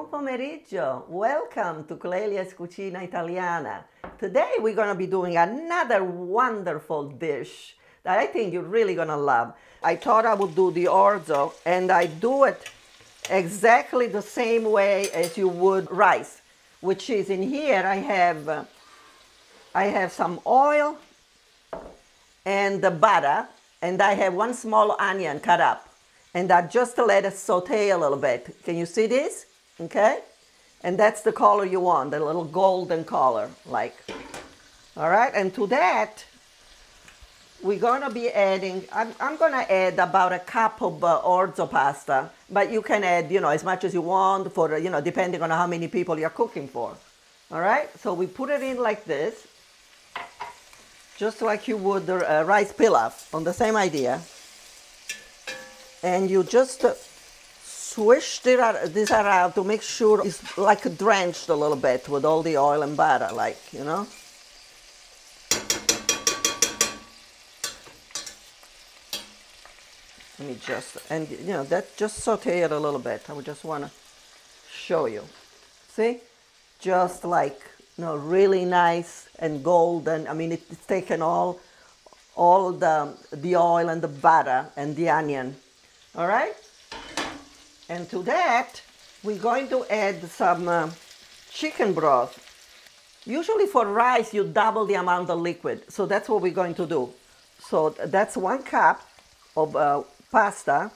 pomeriggio. Welcome to Clelia's Cucina Italiana. Today we're going to be doing another wonderful dish that I think you're really going to love. I thought I would do the orzo, and I do it exactly the same way as you would rice, which is in here I have some oil and the butter, and I have one small onion cut up, and I just let it saute a little bit. Can you see this? Okay, and that's the color you want, the little golden color, like. All right, and to that we're gonna be adding, I'm gonna add about a cup of orzo pasta, but you can add, you know, as much as you want for, you know, depending on how many people you're cooking for. All right, so we put it in like this, just like you would the rice pilaf, on the same idea. And you just swish this around to make sure it's like drenched a little bit with all the oil and butter, like, you know. Let me just, and you know, that just saute it a little bit. I would just want to show you. See? Just like, you know, really nice and golden. I mean, it's taken all the oil and the butter and the onion. All right? And to that, we're going to add some chicken broth. Usually for rice, you double the amount of liquid. So that's what we're going to do. So that's 1 cup of pasta.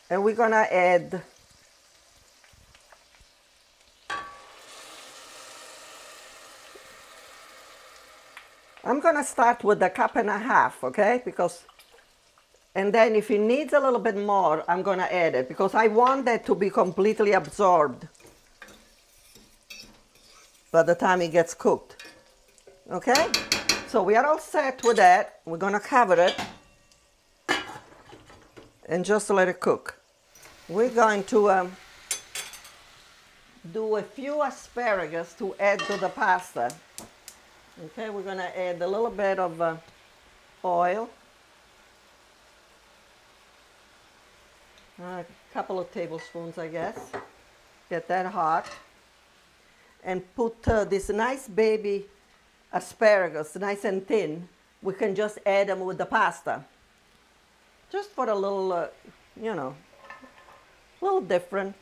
And we're going to add I'm going to start with 1.5 cups, okay? Because, and then if it needs a little bit more, I'm going to add it, because I want that to be completely absorbed by the time it gets cooked. Okay? So we are all set with that. We're going to cover it and just let it cook. We're going to do a few asparagus to add to the pasta. Okay, we're going to add a little bit of oil. A couple of tablespoons, I guess. Get that hot. And put this nice baby asparagus, nice and thin. We can just add them with the pasta. Just for a little, you know, a little different.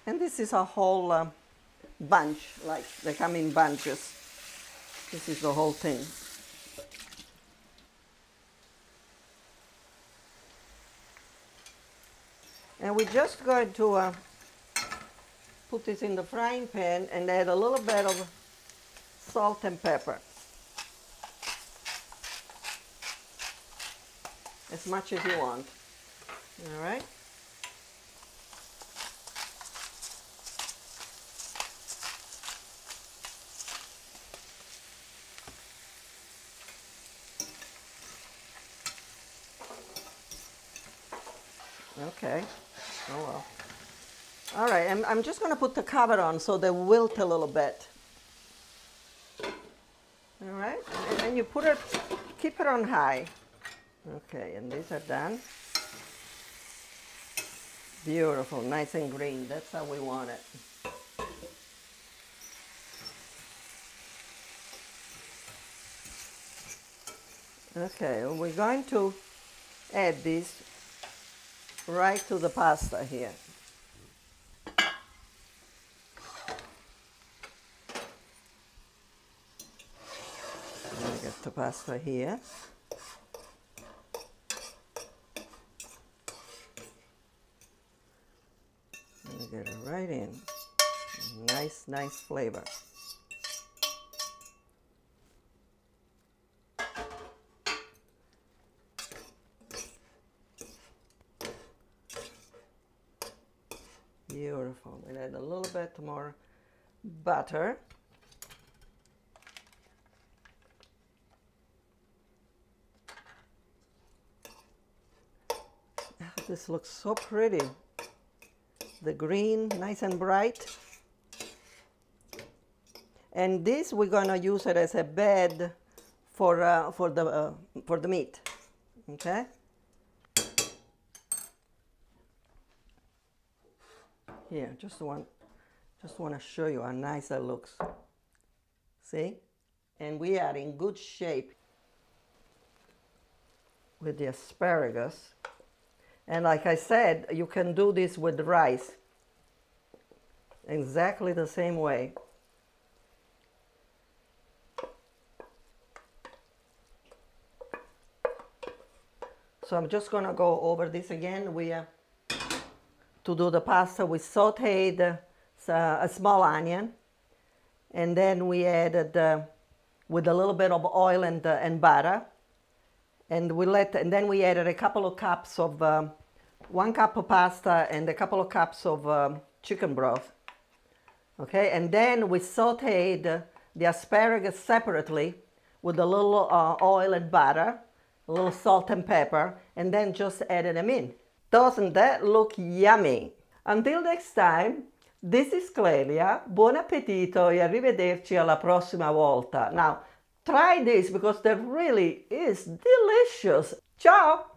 And this is a whole bunch, like they come in bunches. This is the whole thing. And we're just going to put this in the frying pan and add a little bit of salt and pepper. As much as you want. All right? Okay. Oh well. All right, I'm just going to put the cover on so they wilt a little bit. All right, and then you put it, keep it on high. Okay, and these are done. Beautiful, nice and green. That's how we want it. Okay, well, we're going to add these right to the pasta here. Get the pasta here. And get it right in. Nice, nice flavor. Beautiful. We add a little bit more butter. This looks so pretty. The green, nice and bright. And this, we're going to use it as a bed for the meat. Okay. Here, just want to show you how nice that looks. See? And we are in good shape with the asparagus. And like I said, you can do this with rice. Exactly the same way. So I'm just gonna go over this again. To do the pasta, we sauteed a small onion, and then we added with a little bit of oil and butter, and then we added a couple of cups of 1 cup of pasta and a couple of cups of chicken broth. Okay, and then we sauteed the asparagus separately with a little oil and butter, a little salt and pepper, and then just added them in. Doesn't that look yummy? Until next time, this is Clelia. Buon appetito e arrivederci alla prossima volta. Now, try this because that really is delicious. Ciao!